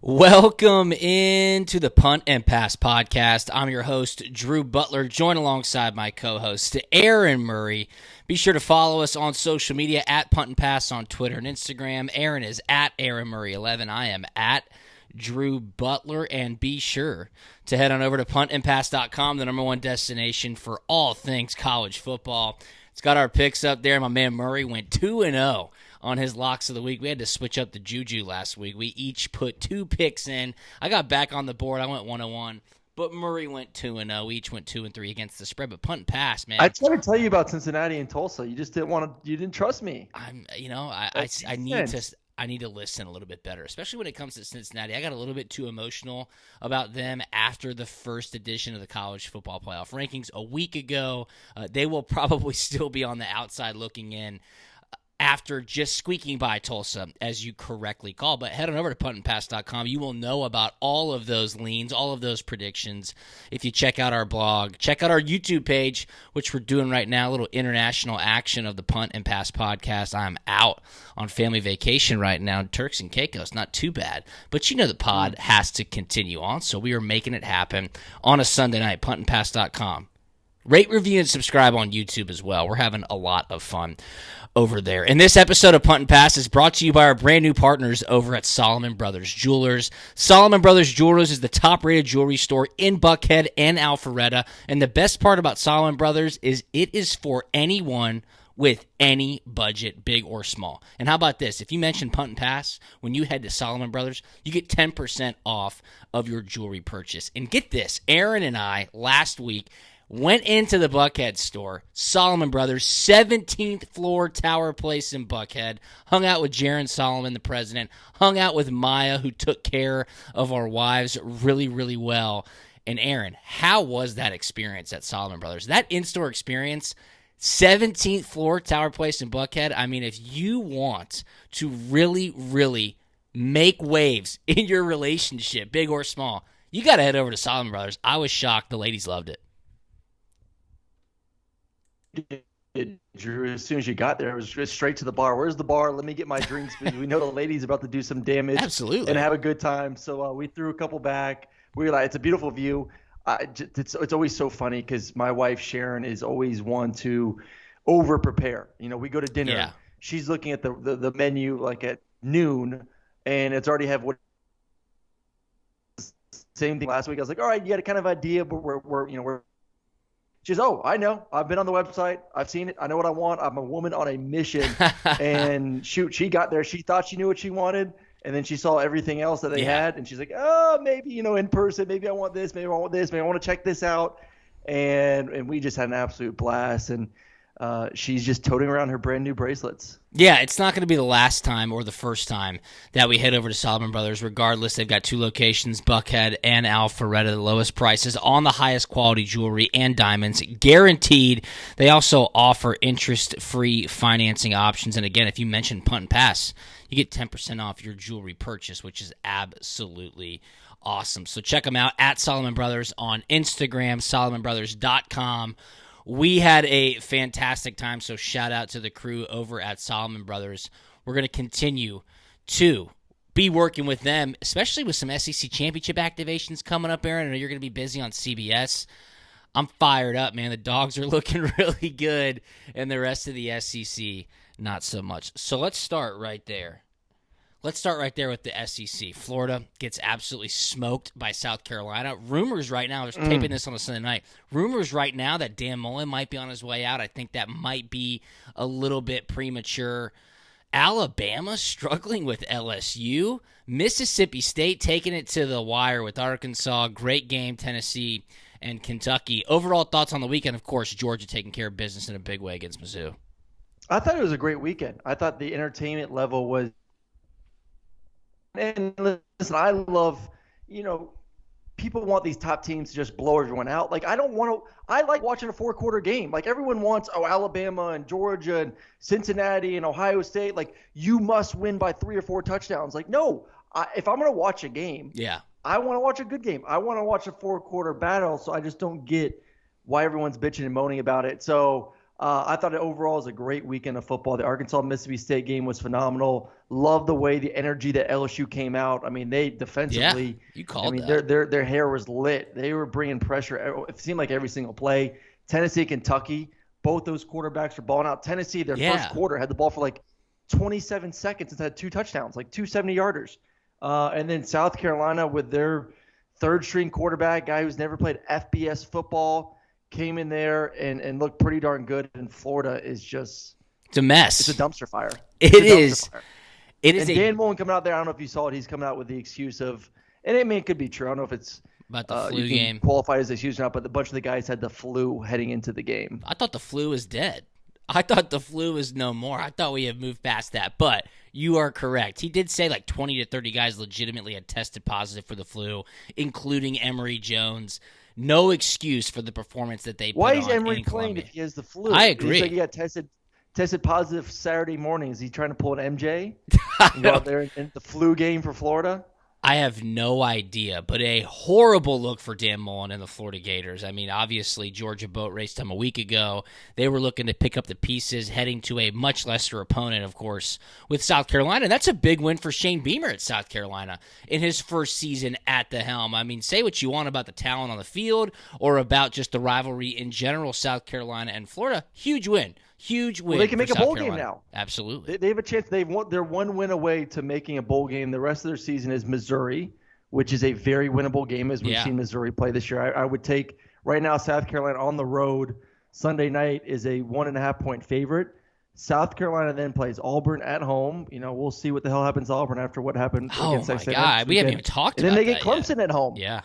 Welcome into the Punt and Pass podcast. I'm your host, Drew Butler, joined alongside my co-host, Aaron Murray. Be sure to follow us on social media at Punt and Pass on Twitter and Instagram. Aaron is at Aaron Murray 11. I am at Drew Butler. And be sure to head on over to puntandpass.com, the number one destination for all things college football. It's got our picks up there. My man Murray went 2-0 on his locks of the week. We had to switch up the juju last week. We each put 2 picks in. I got back on the board. I went 1-1, but Murray went 2-0. We each went 2-3 against the spread. But punt and pass, man. I tried to tell you about Cincinnati and Tulsa. You just didn't want to. You didn't trust me. I need to listen a little bit better, especially when it comes to Cincinnati. I got a little bit too emotional about them after the first edition of the college football playoff rankings a week ago. They will probably still be on the outside looking in after just squeaking by Tulsa, as you correctly call. But head on over to puntandpass.com. You will know about all of those leans, all of those predictions if you check out our blog. Check out our YouTube page, which we're doing right now, a little international action of the Punt and Pass podcast. I'm out on family vacation right now in Turks and Caicos. Not too bad. But you know the pod has to continue on, so we are making it happen on a Sunday night, puntandpass.com. Rate, review, and subscribe on YouTube as well. We're having a lot of fun over there. And this episode of Punt and Pass is brought to you by our brand new partners over at Solomon Brothers Jewelers. Solomon Brothers Jewelers is the top-rated jewelry store in Buckhead and Alpharetta. And the best part about Solomon Brothers is it is for anyone with any budget, big or small. And how about this? If you mention Punt and Pass, when you head to Solomon Brothers, you get 10% off of your jewelry purchase. And get this, Aaron and I, last week, went into the Buckhead store, Solomon Brothers, 17th floor Tower Place in Buckhead, hung out with Jaron Solomon, the president, hung out with Maya, who took care of our wives really, really well. And Aaron, how was that experience at Solomon Brothers? That in-store experience, 17th floor Tower Place in Buckhead. I mean, if you want to really, really make waves in your relationship, big or small, you got to head over to Solomon Brothers. I was shocked. The ladies loved it. Drew, as soon as you got there, it was just straight to the bar. Where's the bar? Let me get my drinks because we know the ladies about to do some damage. Absolutely. And have a good time. So we threw a couple back. We were like, it's a beautiful view. It's always so funny because my wife Sharon is always one to over prepare. You know, we go to dinner. Yeah. She's looking at the menu like at noon, and it's already have what. Same thing last week. I was like, all right, you got a kind of idea, but we're. She goes, oh, I know. I've been on the website. I've seen it. I know what I want. I'm a woman on a mission. And shoot, she got there. She thought she knew what she wanted. And then she saw everything else that they had. And she's like, oh, maybe, in person. Maybe I want this. Maybe I want this. Maybe I want to check this out. And we just had an absolute blast. And she's just toting around her brand new bracelets. Yeah, it's not going to be the last time or the first time that we head over to Solomon Brothers. Regardless, they've got 2 locations, Buckhead and Alpharetta, the lowest prices on the highest quality jewelry and diamonds, guaranteed. They also offer interest-free financing options. And again, if you mention Punt and Pass, you get 10% off your jewelry purchase, which is absolutely awesome. So check them out at Solomon Brothers on Instagram, solomonbrothers.com. We had a fantastic time, so shout out to the crew over at Solomon Brothers. We're going to continue to be working with them, especially with some SEC championship activations coming up, Aaron. I know you're going to be busy on CBS. I'm fired up, man. The Dogs are looking really good, and the rest of the SEC, not so much. So let's start right there. Let's start right there with the SEC. Florida gets absolutely smoked by South Carolina. Rumors right now, they're taping this on a Sunday night. Rumors right now that Dan Mullen might be on his way out. I think that might be a little bit premature. Alabama struggling with LSU. Mississippi State taking it to the wire with Arkansas. Great game, Tennessee and Kentucky. Overall thoughts on the weekend, of course, Georgia taking care of business in a big way against Mizzou. I thought it was a great weekend. I thought the entertainment level was. And listen, I love, people want these top teams to just blow everyone out. Like, I like watching a 4-quarter game. Like, everyone wants, Alabama and Georgia and Cincinnati and Ohio State. Like, you must win by 3 or 4 touchdowns. Like, no, if I'm going to watch a game, I want to watch a good game. I want to watch a 4-quarter battle. So I just don't get why everyone's bitching and moaning about it. So I thought it overall was a great weekend of football. The Arkansas-Mississippi State game was phenomenal. Love the way the energy that LSU came out. I mean, they defensively. Yeah, you called that. Their hair was lit. They were bringing pressure. It seemed like every single play. Tennessee, Kentucky, both those quarterbacks were balling out. Tennessee, their first quarter had the ball for like 27 seconds and had 2 touchdowns, like 2 70-yarders. And then South Carolina with their third-string quarterback, guy who's never played FBS football, came in there and looked pretty darn good. And Florida is just – it's a mess. It's a dumpster fire. It is. It is. And Dan Mullen coming out there, I don't know if you saw it, he's coming out with the excuse of – and I mean, it could be true. I don't know if it's about the flu you game. Can qualify as excuse or not, but a bunch of the guys had the flu heading into the game. I thought the flu was dead. I thought the flu was no more. I thought we had moved past that, but you are correct. He did say like 20 to 30 guys legitimately had tested positive for the flu, including Emory Jones. No excuse for the performance that they put on. Why is Emory playing if he has the flu? I agree. He's like he got tested positive Saturday morning. Is he trying to pull an MJ? Go out there in the flu game for Florida? I have no idea, but a horrible look for Dan Mullen and the Florida Gators. I mean, obviously, Georgia boat raced them a week ago. They were looking to pick up the pieces, heading to a much lesser opponent, of course, with South Carolina. That's a big win for Shane Beamer at South Carolina in his first season at the helm. I mean, say what you want about the talent on the field or about just the rivalry in general, South Carolina and Florida. Huge win. Huge win. Well, they can make a bowl game now. Absolutely. They have a chance. They're one win away to making a bowl game. The rest of their season is Missouri, which is a very winnable game as we've seen Missouri play this year. I would take right now South Carolina on the road Sunday night is a 1.5-point favorite. South Carolina then plays Auburn at home. You know, we'll see what the hell happens to Auburn after what happened against Texas A&M. Oh, my God. We haven't even talked about that. And then they get Clemson at home. Yeah.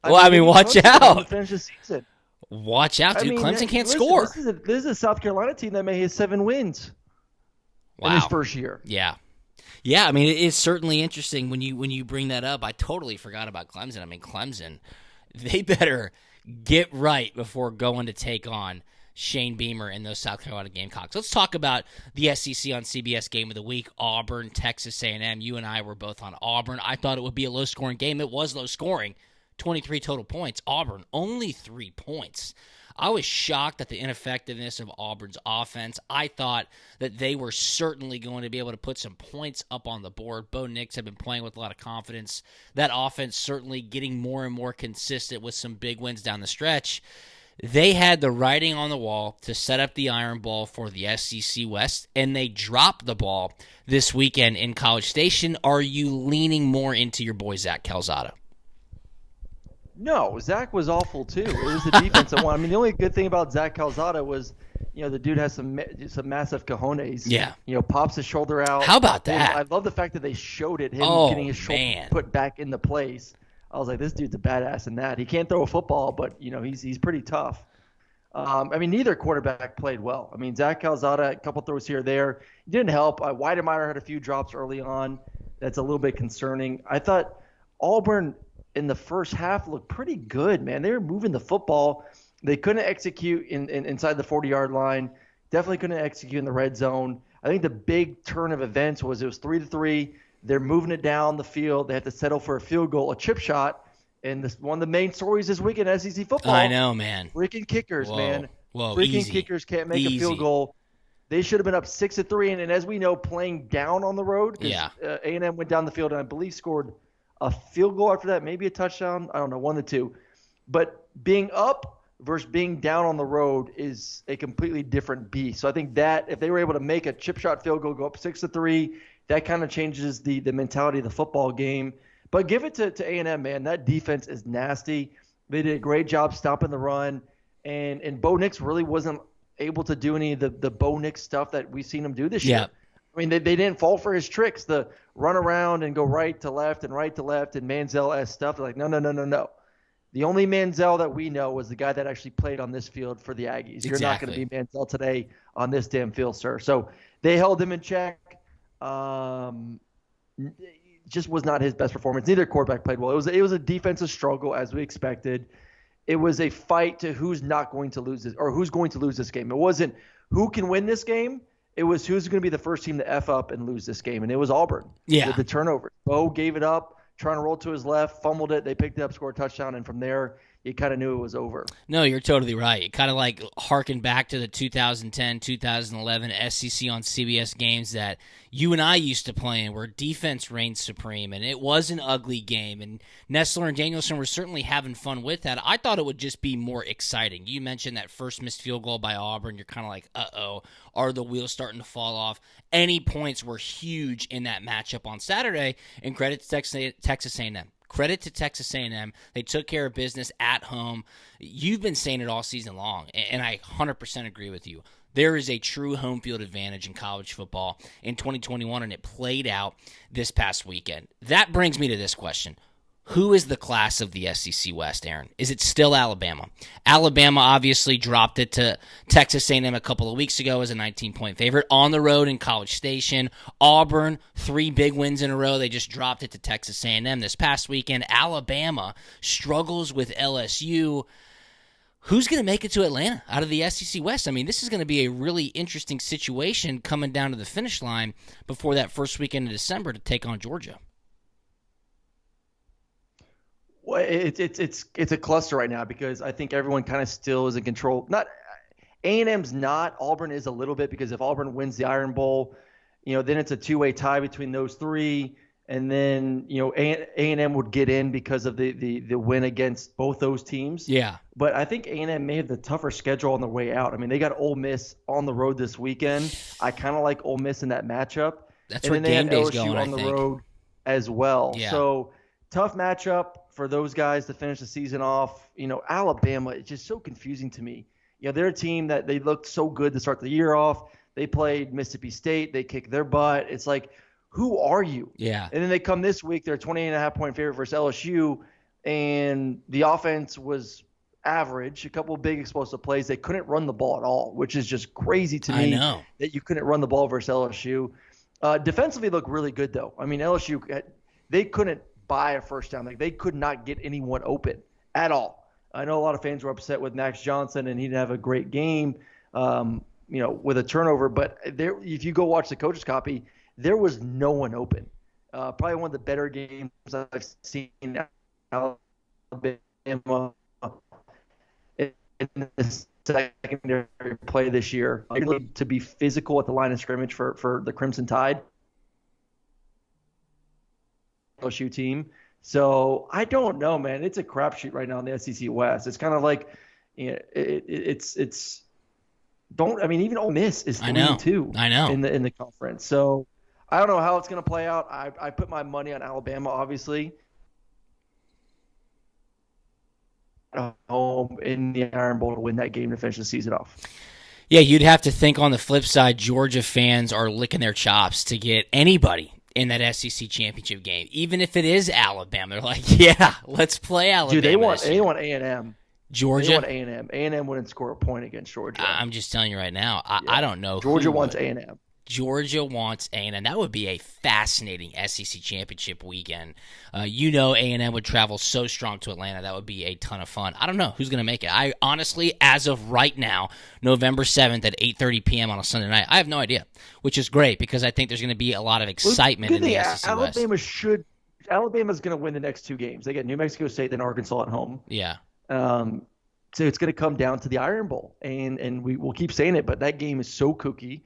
Well, I mean, watch out. Finish the season. Watch out, dude. Clemson can't listen, score. This is a South Carolina team that may have 7 wins in his first year. Yeah. Yeah, I mean, it is certainly interesting when you bring that up. I totally forgot about Clemson. I mean, Clemson, they better get right before going to take on Shane Beamer and those South Carolina Gamecocks. Let's talk about the SEC on CBS Game of the Week, Auburn, Texas A&M. You and I were both on Auburn. I thought it would be a low-scoring game. It was low-scoring. 23 total points. Auburn, only 3 points. I was shocked at the ineffectiveness of Auburn's offense. I thought that they were certainly going to be able to put some points up on the board. Bo Nix had been playing with a lot of confidence. That offense certainly getting more and more consistent with some big wins down the stretch. They had the writing on the wall to set up the iron ball for the SEC West, and they dropped the ball this weekend in College Station. Are you leaning more into your boy Zach Calzada? No, Zach was awful too. It was the defense that won. I mean, the only good thing about Zach Calzada was, you know, the dude has some massive cojones. Yeah. You know, pops his shoulder out. How about that? I love the fact that they showed it, him getting his shoulder put back into place. I was like, this dude's a badass in that. He can't throw a football, but, you know, he's pretty tough. I mean, neither quarterback played well. I mean, Zach Calzada, a couple throws here or there. He didn't help. Weidemeyer had a few drops early on. That's a little bit concerning. I thought Auburn – in the first half looked pretty good, man. They were moving the football. They couldn't execute inside the 40-yard line. Definitely couldn't execute in the red zone. I think the big turn of events was it was 3-3. They're moving it down the field. They had to settle for a field goal, a chip shot. And one of the main stories this week in SEC football. I know, man. Freaking kickers, man. Whoa, freaking easy. Kickers can't make a field goal. They should have been up 6-3. And as we know, playing down on the road, because A&M went down the field and I believe scored a field goal after that, maybe a touchdown. I don't know, 1 to 2. But being up versus being down on the road is a completely different beast. So I think that if they were able to make a chip shot field goal, go up 6-3, that kind of changes the mentality of the football game. But give it to A&M, man. That defense is nasty. They did a great job stopping the run. And Bo Nix really wasn't able to do any of the Bo Nix stuff that we've seen him do this year. I mean, they didn't fall for his tricks, the run around and go right to left and Manziel-esque stuff. They're like, no. The only Manziel that we know was the guy that actually played on this field for the Aggies. You're not going to be Manziel today on this damn field, sir. So they held him in check. Just was not his best performance. Neither quarterback played well. It was a defensive struggle as we expected. It was a fight to who's not going to lose this or who's going to lose this game. It wasn't who can win this game. It was who's going to be the first team to F up and lose this game, and it was Auburn with the turnover. Bo gave it up, trying to roll to his left, fumbled it. They picked it up, scored a touchdown, and from there, you kind of knew it was over. No, you're totally right. It kind of like harkened back to the 2010, 2011 SEC on CBS games that you and I used to play in, where defense reigned supreme, and it was an ugly game. And Nestler and Danielson were certainly having fun with that. I thought it would just be more exciting. You mentioned that first missed field goal by Auburn. You're kind of like, uh-oh, are the wheels starting to fall off? Any points were huge in that matchup on Saturday, and credit to Texas A&M. Credit to Texas A&M. They took care of business at home. You've been saying it all season long, and I 100% agree with you. There is a true home field advantage in college football in 2021, and it played out this past weekend. That brings me to this question. Who is the class of the SEC West, Aaron? Is it still Alabama? Alabama obviously dropped it to Texas A&M a couple of weeks ago as a 19-point favorite on the road in College Station. Auburn, 3 big wins in a row. They just dropped it to Texas A&M this past weekend. Alabama struggles with LSU. Who's going to make it to Atlanta out of the SEC West? I mean, this is going to be a really interesting situation coming down to the finish line before that first weekend of December to take on Georgia. Well, it's a cluster right now because I think everyone kind of still is in control. Not A&M's not. Auburn is a little bit, because if Auburn wins the Iron Bowl, then it's a 2-way tie between those 3, and then A&M would get in because of the win against both those teams. Yeah. But I think A&M may have the tougher schedule on the way out. I mean, they got Ole Miss on the road this weekend. I kind of like Ole Miss in that matchup. That's where game day's going, on the road as well. Yeah. So tough matchup for those guys to finish the season off. Alabama is just so confusing to me. They're a team that they looked so good to start the year off. They played Mississippi State. They kicked their butt. It's like, who are you? Yeah. And then they come this week. They're a 28.5-point favorite versus LSU, and the offense was average. A couple of big explosive plays. They couldn't run the ball at all, which is just crazy to me. I know that you couldn't run the ball versus LSU. Defensively, look really good though. I mean, LSU, they couldn't buy a first down. Like, they could not get anyone open at all. I know a lot of fans were upset with Max Johnson, and he didn't have a great game, with a turnover. But if you go watch the coach's copy, there was no one open. Probably one of the better games I've seen Alabama in the secondary play this year. To be physical at the line of scrimmage for the Crimson Tide LSU team. So I don't know, man. It's a crapshoot right now in the SEC West. It's kind of like, even Ole Miss is 3-2. I know in the conference. So I don't know how it's going to play out. I put my money on Alabama, obviously, at home in the Iron Bowl to win that game to finish the season off. Yeah, you'd have to think on the flip side, Georgia fans are licking their chops to get anybody in that SEC championship game, even if it is Alabama. They're like, yeah, let's play Alabama. Dude, they want A&M. Georgia? They want A&M. A&M wouldn't score a point against Georgia. I'm just telling you right now. I don't know. Georgia wants A&M. Georgia wants A&M. That would be a fascinating SEC championship weekend. A&M would travel so strong to Atlanta. That would be a ton of fun. I don't know who's going to make it. I honestly, as of right now, November 7th at 8:30 p.m. on a Sunday night, I have no idea, which is great because I think there's going to be a lot of excitement in the SEC West. Alabama's going to win the next 2 games. They get New Mexico State, then Arkansas at home. Yeah. So it's going to come down to the Iron Bowl, and we'll keep saying it, but that game is so kooky.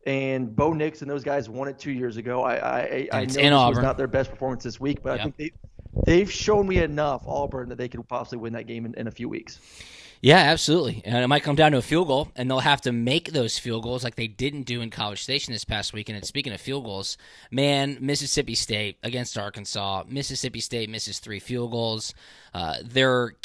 And Bo Nix and those guys won it 2 years ago. I know this was not their best performance this week, but I think they've shown me enough, Auburn, that they could possibly win that game in a few weeks. Yeah, absolutely. And it might come down to a field goal, and they'll have to make those field goals like they didn't do in College Station this past weekend. And speaking of field goals, man, Mississippi State against Arkansas. Mississippi State misses 3 field goals. Their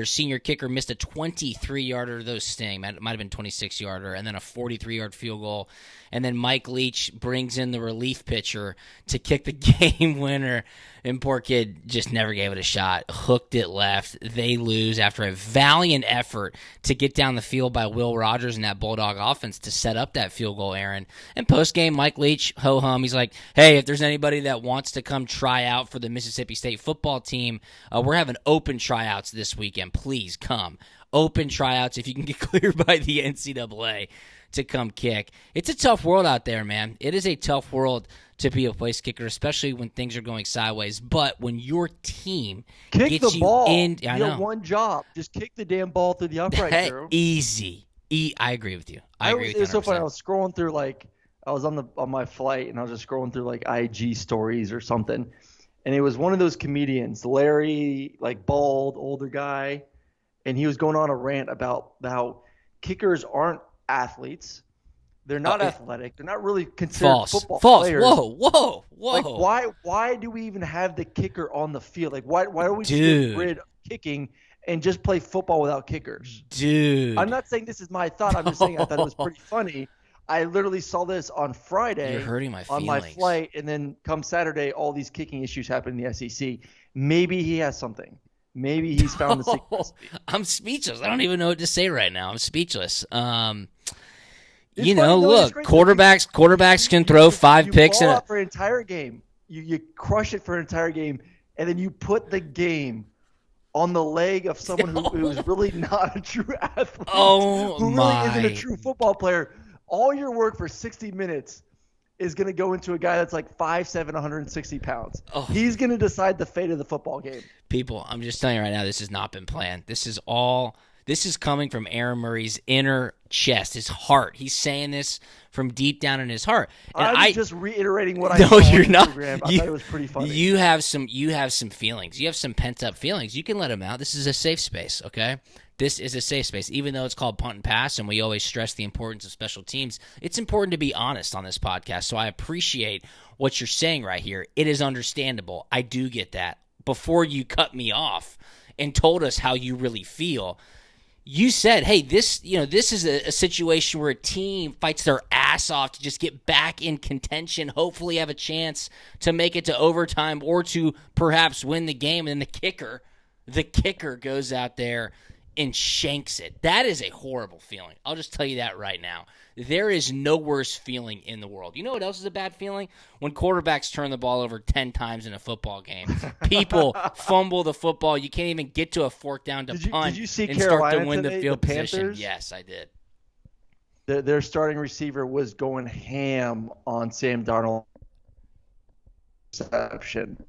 senior kicker, missed a 23-yarder. Those sting. It might have been 26-yarder, and then a 43-yard field goal. And then Mike Leach brings in the relief pitcher to kick the game winner. And poor kid just never gave it a shot. Hooked it left. They lose after a valiant effort to get down the field by Will Rogers and that Bulldog offense to set up that field goal, Aaron. And post-game, Mike Leach, ho-hum, he's like, hey, if there's anybody that wants to come try out for the Mississippi State football team, we're having open tryouts this weekend. Please come. Open tryouts if you can get cleared by the NCAA. to come kick. It's a tough world out there, man. It is a tough world to be a place kicker, especially when things are going sideways. But when your team kick gets the ball. you have one job. Just kick the damn ball through the upright, Drew. Easy. I agree with you. I agree with you. It was so funny. I was scrolling through, I was on my flight, and I was just scrolling through IG stories or something. And it was one of those comedians, Larry, bald, older guy. And he was going on a rant about how kickers aren't athletes. They're not athletic. They're not really considered football players. Whoa. Why do we even have the kicker on the field? Why don't we just get rid of kicking and just play football without kickers? Dude. I'm not saying this is my thought. I'm just saying I thought it was pretty funny. I literally saw this on Friday. You're hurting my feelings. On my flight, and then come Saturday, all these kicking issues happen in the SEC. Maybe he has something. Maybe he's found the secret. I'm speechless. I don't even know what to say right now. I'm speechless. Look, quarterbacks can throw 5 picks in a for an entire game. You crush it for an entire game, and then you put the game on the leg of someone who's really not a true athlete. Who really isn't a true football player. All your work for 60 minutes is going to go into a guy that's 5'7", 160 pounds. Oh. He's going to decide the fate of the football game. People, I'm just telling you right now, this has not been planned. This is coming from Aaron Murray's inner chest, his heart. He's saying this from deep down in his heart. And I'm just reiterating what I saw on the program. I thought it was pretty funny. You have some feelings. You have some pent-up feelings. You can let them out. This is a safe space, okay? This is a safe space. Even though it's called Punt and Pass, and we always stress the importance of special teams, it's important to be honest on this podcast. So I appreciate what you're saying right here. It is understandable. I do get that. Before you cut me off and told us how you really feel, you said, hey, this is a situation where a team fights their ass off to just get back in contention, hopefully have a chance to make it to overtime or to perhaps win the game, and then the kicker goes out there and shanks it. That is a horrible feeling. I'll just tell you that right now. There is no worse feeling in the world. You know what else is a bad feeling? When quarterbacks turn the ball over 10 times in a football game. People fumble the football. You can't even get to a fourth down to punt and start to win the field position. Yes, I did. Their starting receiver was going ham on Sam Darnold reception.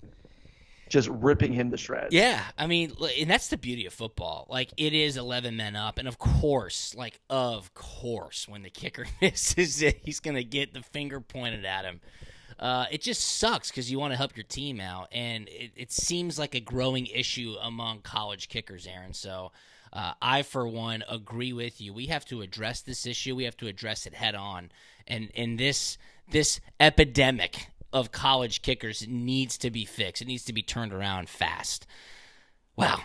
Just ripping him to shreds. Yeah, I mean, and that's the beauty of football. It is 11 men up, and of course, when the kicker misses it, he's going to get the finger pointed at him. It just sucks because you want to help your team out, and it seems like a growing issue among college kickers, Aaron. So I, for one, agree with you. We have to address this issue. We have to address it head on, and this epidemic of college kickers needs to be fixed. It needs to be turned around fast. Wow.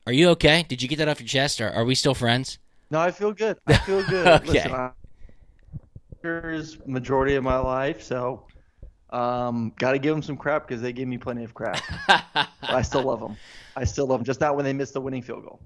Are you okay? Did you get that off your chest? Are we still friends? No, I feel good. Okay. Listen, kickers majority of my life, so got to give them some crap because they gave me plenty of crap. I still love them. Just not when they miss the winning field goal.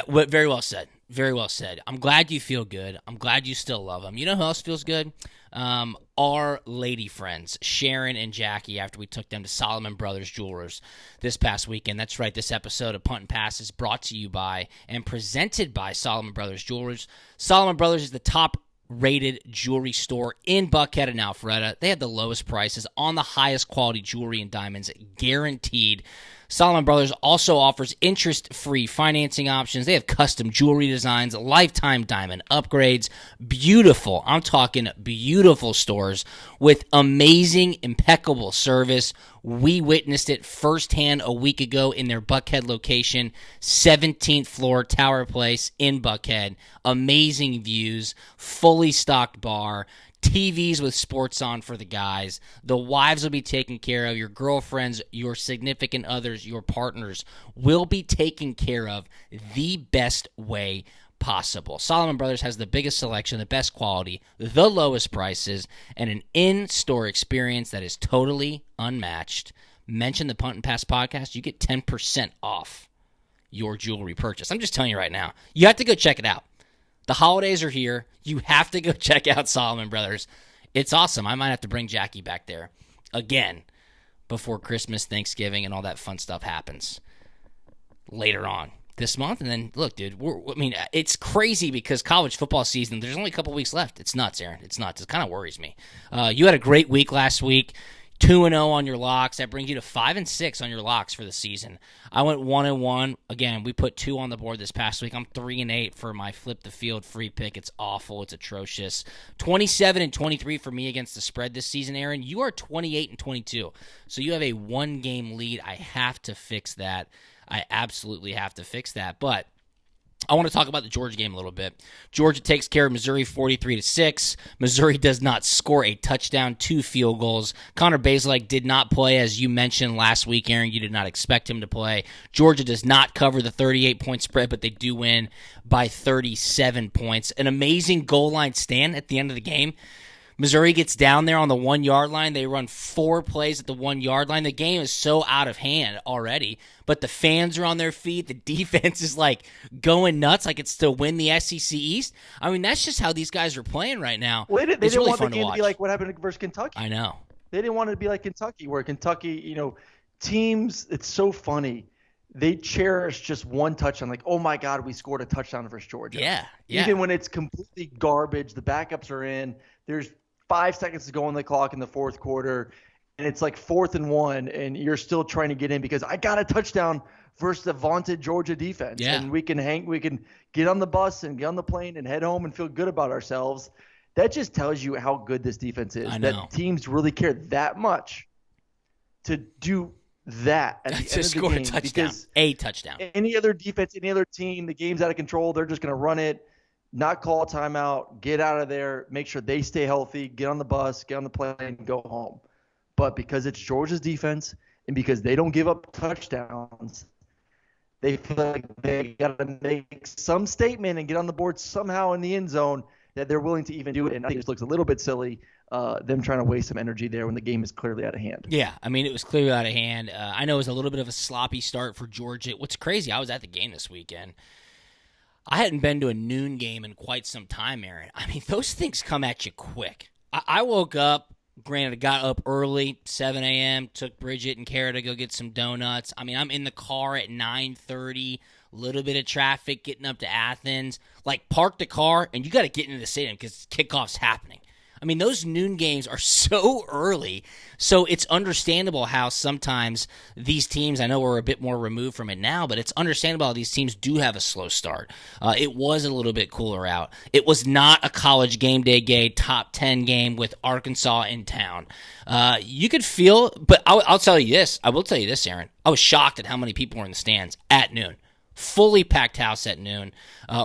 Very well said. Very well said. I'm glad you feel good. I'm glad you still love them. You know who else feels good? Our lady friends, Sharon and Jackie, after we took them to Solomon Brothers Jewelers this past weekend. That's right. This episode of Punt and Pass is brought to you by and presented by Solomon Brothers Jewelers. Solomon Brothers is the top-rated jewelry store in Buckhead and Alpharetta. They have the lowest prices on the highest quality jewelry and diamonds, guaranteed. Solomon Brothers also offers interest-free financing options. They have custom jewelry designs, lifetime diamond upgrades, beautiful, I'm talking beautiful stores with amazing, impeccable service. We witnessed it firsthand a week ago in their Buckhead location, 17th floor Tower Place in Buckhead. Amazing views, fully stocked bar, TVs with sports on for the guys. The wives will be taken care of. Your girlfriends, your significant others, your partners will be taken care of the best way possible. Solomon Brothers has the biggest selection, the best quality, the lowest prices, and an in-store experience that is totally unmatched. Mention the Punt and Pass podcast, you get 10% off your jewelry purchase. I'm just telling you right now. You have to go check it out. The holidays are here. You have to go check out Solomon Brothers. It's awesome. I might have to bring Jackie back there again before Christmas, Thanksgiving, and all that fun stuff happens later on this month. And then, look, dude, it's crazy because college football season, there's only a couple weeks left. It's nuts, Aaron. It's nuts. It kind of worries me. You had a great week last week. 2-0 on your locks. That brings you to 5-6 on your locks for the season. I went 1-1. Again, we put 2 on the board this past week. I'm 3-8 for my flip the field free pick. It's awful. It's atrocious. 27-23 for me against the spread this season, Aaron. You are 28-22. So you have a 1-game lead. I have to fix that. I absolutely have to fix that. But I want to talk about the Georgia game a little bit. Georgia takes care of Missouri 43-6. Missouri does not score a touchdown, 2 field goals. Connor Bazelak did not play, as you mentioned last week, Aaron. You did not expect him to play. Georgia does not cover the 38-point spread, but they do win by 37 points. An amazing goal line stand at the end of the game. Missouri gets down there on the 1-yard line. They run 4 plays at the 1-yard line. The game is so out of hand already, but the fans are on their feet. The defense is like going nuts, like it's to win the SEC East. I mean, that's just how these guys are playing right now. Well, they didn't want the game to be like what happened versus Kentucky. I know. They didn't want it to be like Kentucky, where Kentucky, teams, it's so funny. They cherish just one touchdown. Like, oh, my God, we scored a touchdown versus Georgia. Yeah. Even when it's completely garbage, the backups are in, there's 5 seconds to go on the clock in the fourth quarter, and it's like 4th and 1, and you're still trying to get in because I got a touchdown versus the vaunted Georgia defense. Yeah. And we can get on the bus and get on the plane and head home and feel good about ourselves. That just tells you how good this defense is. I know. That teams really care that much to do that at the end of the score game. a touchdown. Because a touchdown. Any other defense, any other team, the game's out of control. They're just going to run it, not call a timeout, get out of there, make sure they stay healthy, get on the bus, get on the plane, and go home. But because it's Georgia's defense and because they don't give up touchdowns, they feel like they got to make some statement and get on the board somehow in the end zone that they're willing to even do it. And I think it just looks a little bit silly, them trying to waste some energy there when the game is clearly out of hand. Yeah, I mean, it was clearly out of hand. I know it was a little bit of a sloppy start for Georgia. What's crazy, I was at the game this weekend. I hadn't been to a noon game in quite some time, Aaron. I mean, those things come at you quick. I woke up, granted, I got up early, 7 a.m., took Bridget and Kara to go get some donuts. I mean, I'm in the car at 9:30, a little bit of traffic getting up to Athens. Like, park the car, and you got to get into the stadium because kickoff's happening. I mean, those noon games are so early, so it's understandable how sometimes these teams, I know we're a bit more removed from it now, but it's understandable how these teams do have a slow start. It was a little bit cooler out. It was not a college game day top 10 game with Arkansas in town. You could feel, but I'll tell you this. I will tell you this, Aaron. I was shocked at how many people were in the stands at noon. Fully packed house at noon.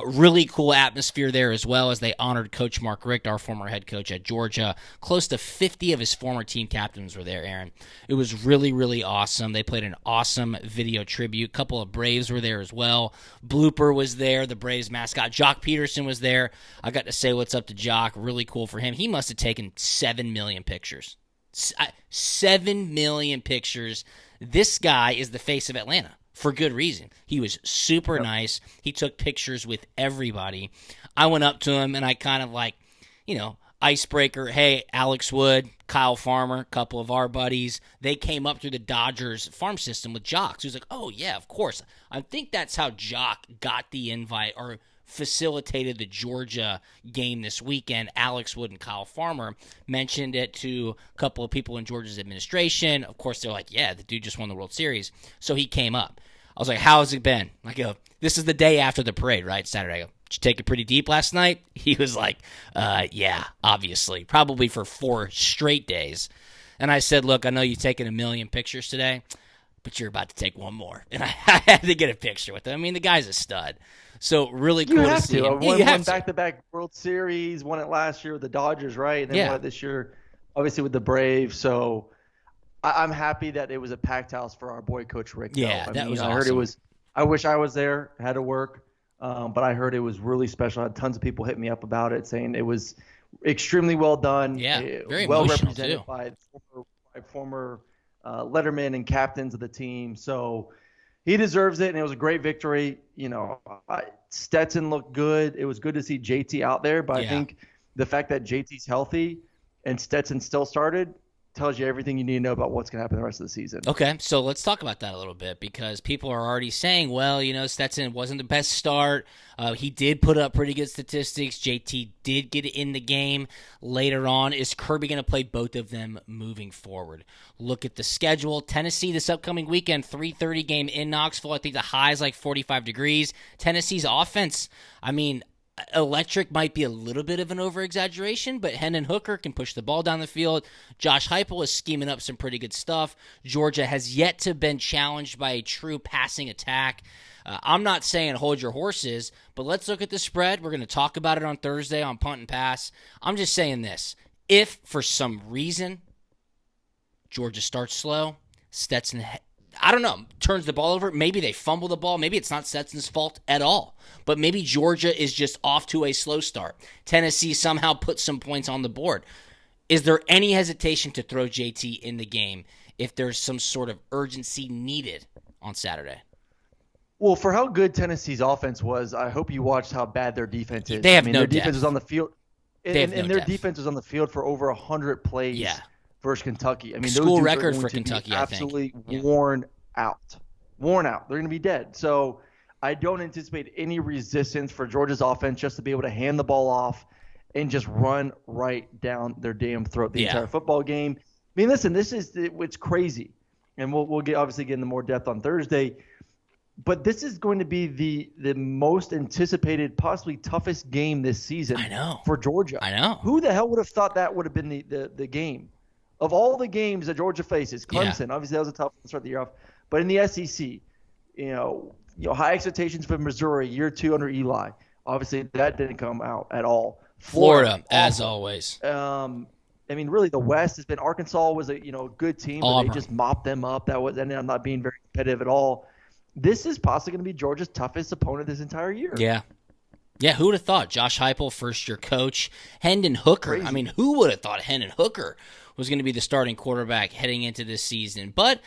Really cool atmosphere there as well as they honored Coach Mark Richt, our former head coach at Georgia. Close to 50 of his former team captains were there, Aaron. It was really, really awesome. They played an awesome video tribute. A couple of Braves were there as well. Blooper was there, the Braves mascot. Jock Peterson was there. I got to say what's up to Jock. Really cool for him. He must have taken 7 million pictures. 7 million pictures. This guy is the face of Atlanta. For good reason. He was super nice. He took pictures with everybody. I went up to him and I kind of icebreaker. Hey, Alex Wood, Kyle Farmer, a couple of our buddies. They came up through the Dodgers farm system with Jock. So he was like, oh, yeah, of course. I think that's how Jock got the invite or facilitated the Georgia game this weekend. Alex Wood and Kyle Farmer mentioned it to a couple of people in Georgia's administration. Of course, they're like, yeah, the dude just won the World Series. So he came up. I was like, how has it been? I go, this is the day after the parade, right? Saturday. I go, did you take it pretty deep last night? He was like, yeah, obviously. Probably for 4 straight days. And I said, look, I know you've taken 1 million pictures today, but you're about to take one more. And I had to get a picture with him. I mean, the guy's a stud. So really cool to see him. Won back-to-back World Series, won it last year with the Dodgers, right? And then won it this year, obviously, with the Braves. So I'm happy that it was a packed house for our boy, Coach Rick. Yeah, that was awesome. I heard it was – I wish I was there, had to work. But I heard it was really special. I had tons of people hit me up about it, saying it was extremely well done. Yeah, very well emotional represented too. by former lettermen and captains of the team. So he deserves it, and it was a great victory. Stetson looked good. It was good to see JT out there, but I think the fact that JT's healthy and Stetson still started tells you everything you need to know about what's going to happen the rest of the season. Okay, so let's talk about that a little bit because people are already saying, well, Stetson wasn't the best start. He did put up pretty good statistics. JT did get in the game later on. Is Kirby going to play both of them moving forward? Look at the schedule. Tennessee this upcoming weekend, 3:30 game in Knoxville. I think the high is like 45 degrees. Tennessee's offense, electric might be a little bit of an over-exaggeration, but Hendon Hooker can push the ball down the field. Josh Heupel is scheming up some pretty good stuff. Georgia has yet to been challenged by a true passing attack. I'm not saying hold your horses, but let's look at the spread. We're going to talk about it on Thursday on Punt and Pass. I'm just saying this. If, for some reason, Georgia starts slow, Stetson turns the ball over. Maybe they fumble the ball. Maybe it's not Stetson's fault at all. But maybe Georgia is just off to a slow start. Tennessee somehow puts some points on the board. Is there any hesitation to throw JT in the game if there's some sort of urgency needed on Saturday? Well, for how good Tennessee's offense was, I hope you watched how bad their defense is. They have no their depth. Defense was on the field. Their defense was on the field for over 100 plays. Yeah. Versus Kentucky. School record for Kentucky, I think. Absolutely worn out. They're going to be dead. So I don't anticipate any resistance for Georgia's offense just to be able to hand the ball off and just run right down their damn throat the entire football game. Listen, it's crazy. And we'll get into more depth on Thursday. But this is going to be the most anticipated, possibly toughest game this season for Georgia. I know. Who the hell would have thought that would have been the game? Of all the games that Georgia faces, Clemson, obviously that was a tough one to start the year off. But in the SEC, high expectations for Missouri, year 2 under Eli. Obviously that didn't come out at all. Florida as always. Really the West has been. Arkansas was a good team, but Auburn. they just mopped them up. That was ended up not being very competitive at all. This is possibly going to be Georgia's toughest opponent this entire year. Yeah. Yeah, who would have thought? Josh Heupel, first-year coach. Hendon Hooker. Crazy. Who would have thought Hendon Hooker was going to be the starting quarterback heading into this season? But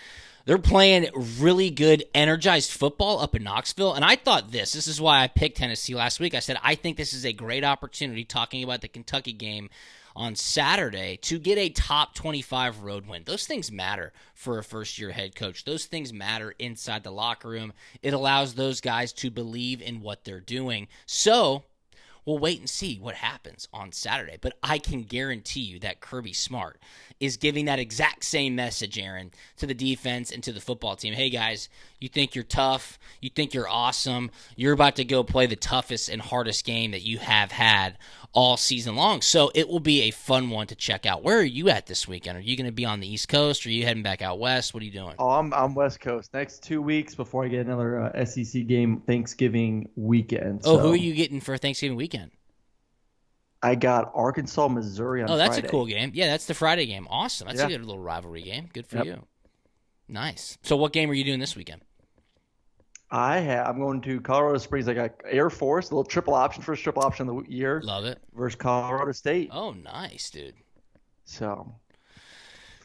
they're playing really good, energized football up in Knoxville. And I thought this is why I picked Tennessee last week. I said, I think this is a great opportunity, talking about the Kentucky game on Saturday, to get a top 25 road win. Those things matter for a first-year head coach. Those things matter inside the locker room. It allows those guys to believe in what they're doing. So we'll wait and see what happens on Saturday. But I can guarantee you that Kirby Smart is giving that exact same message, Aaron, to the defense and to the football team. Hey, guys, you think you're tough. You think you're awesome. You're about to go play the toughest and hardest game that you have had all season long. So it will be a fun one to check out. Where are you at this weekend? Are you going to be on the East Coast? Or are you heading back out west? What are you doing? Oh, I'm West Coast. Next 2 weeks before I get another SEC game Thanksgiving weekend. Oh, who are you getting for Thanksgiving weekend? I got Arkansas, Missouri on Friday. Oh, that's a cool game. Yeah, that's the Friday game. Awesome. That's a good little rivalry game. Good for you. Nice. So what game are you doing this weekend? I'm going to Colorado Springs. I got Air Force, a little triple option, first triple option of the year. Love it. Versus Colorado State. Oh, nice, dude. So.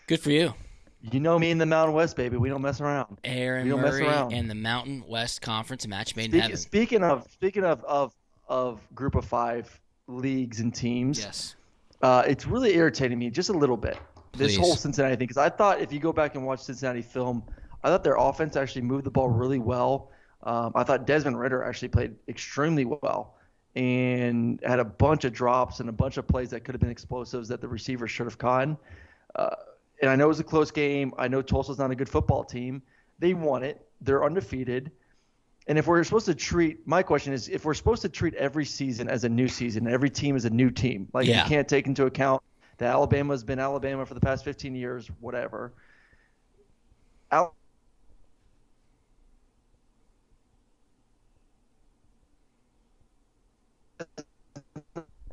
Good for you. You know me in the Mountain West, baby. We don't mess around. Aaron Murray and the Mountain West Conference, a match made in heaven. Speaking of Group of 5 leagues and teams, yes, it's really irritating me just a little bit. This whole Cincinnati thing, because I thought if you go back and watch Cincinnati film, I thought their offense actually moved the ball really well. I thought Desmond Ridder actually played extremely well and had a bunch of drops and a bunch of plays that could have been explosives that the receivers should have caught. And I know it was a close game. I know Tulsa's not a good football team. They won it. They're undefeated. And if we're supposed to treat – my question is, if we're supposed to treat every season as a new season, every team as a new team, like you can't take into account that Alabama's been Alabama for the past 15 years, whatever.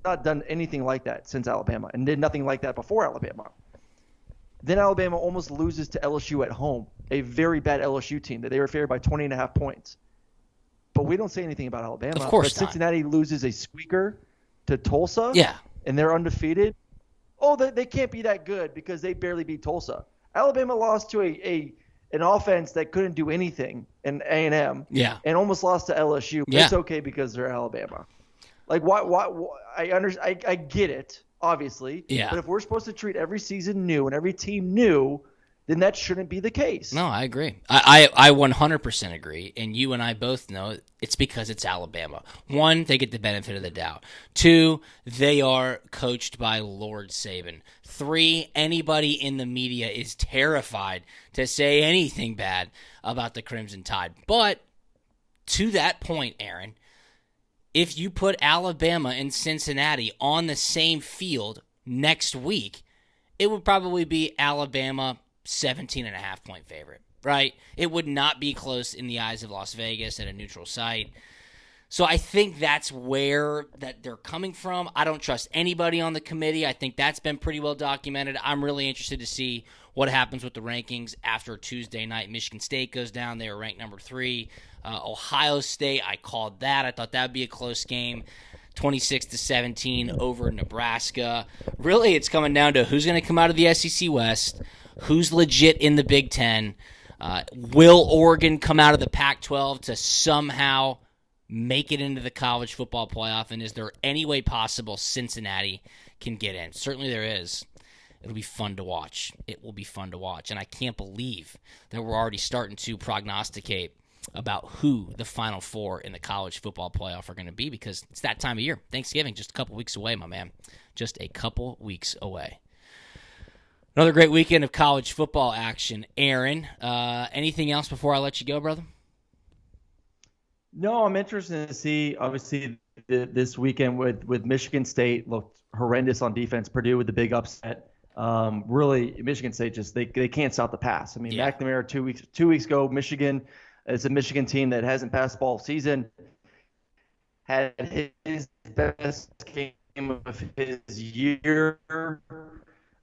Not done anything like that since Alabama and did nothing like that before Alabama. Then Alabama almost loses to LSU at home, a very bad LSU team that they were favored by 20.5 points. But we don't say anything about Alabama. Of course but not. Cincinnati loses a squeaker to Tulsa. Yeah. And they're undefeated. Oh, they can't be that good because they barely beat Tulsa. Alabama lost to an offense that couldn't do anything in A&M. Yeah. And almost lost to LSU. But it's okay because they're Alabama. Like why I get it. obviously. Yeah. But if we're supposed to treat every season new and every team new, then that shouldn't be the case. No, I agree. I 100% agree, and you and I both know it's because it's Alabama. One, they get the benefit of the doubt. Two, they are coached by Lord Saban. Three, anybody in the media is terrified to say anything bad about the Crimson Tide. But to that point, Aaron, if you put Alabama and Cincinnati on the same field next week, it would probably be Alabama 17.5-point favorite, right? It would not be close in the eyes of Las Vegas at a neutral site. So I think that's where that they're coming from. I don't trust anybody on the committee. I think that's been pretty well documented. I'm really interested to see what happens with the rankings after Tuesday night. Michigan State goes down. They were ranked number 3. Ohio State, I called that. I thought that would be a close game. 26-17 over Nebraska. Really, it's coming down to who's going to come out of the SEC West, who's legit in the Big Ten. Will Oregon come out of the Pac-12 to somehow make it into the college football playoff? And is there any way possible Cincinnati can get in? Certainly there is. It'll be fun to watch. It will be fun to watch. And I can't believe that we're already starting to prognosticate about who the Final Four in the college football playoff are going to be, because it's that time of year. Thanksgiving, just a couple weeks away, my man. Just a couple weeks away. Another great weekend of college football action. Aaron, anything else before I let you go, brother? No, I'm interested to see, obviously, this weekend with Michigan State looked horrendous on defense. Purdue with the big upset. Really, Michigan State just they can't stop the pass. I mean, Yeah. McNamara 2 weeks ago, Michigan is a Michigan team that hasn't passed the ball season. Had his best game of his year.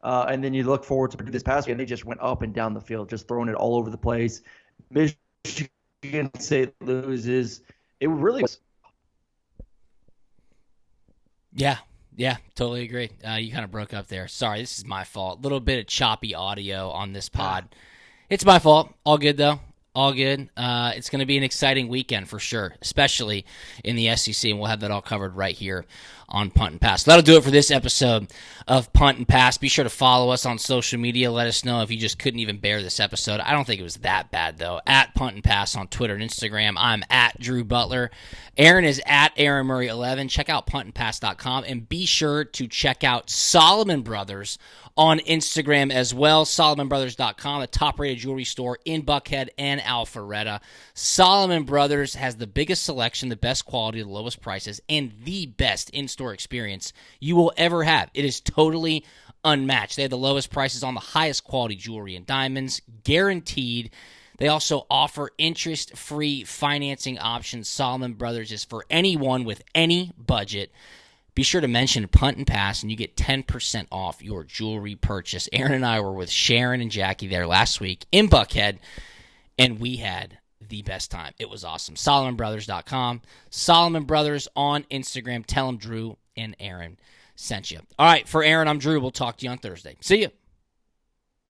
And then you look forward to this past game, they just went up and down the field, just throwing it all over the place. Michigan State loses. It really was. Yeah, totally agree. You kind of broke up there. Sorry, this is my fault. A little bit of choppy audio on this pod. It's my fault. All good, though. All good. It's going to be an exciting weekend for sure, especially in the SEC, and we'll have that all covered right here on Punt and Pass. That'll do it for this episode of Punt and Pass. Be sure to follow us on social media. Let us know if you just couldn't even bear this episode. I don't think it was that bad, though. At Punt and Pass on Twitter and Instagram. I'm at Drew Butler. Aaron is at Aaron Murray 11. Check out puntandpass.com, and be sure to check out Solomon Brothers on Instagram as well. SolomonBrothers.com, a top-rated jewelry store in Buckhead and Alpharetta. Solomon Brothers has the biggest selection, the best quality, the lowest prices, and the best in-store experience you will ever have. It is totally unmatched. They have the lowest prices on the highest quality jewelry and diamonds, guaranteed. They also offer interest-free financing options. Solomon Brothers is for anyone with any budget. Be sure to mention Punt and Pass, and you get 10% off your jewelry purchase. Aaron and I were with Sharon and Jackie there last week in Buckhead, and we had the best time. It was awesome. SolomonBrothers.com. Solomon Brothers on Instagram. Tell them Drew and Aaron sent you. All right, for Aaron, I'm Drew. We'll talk to you on Thursday. See you.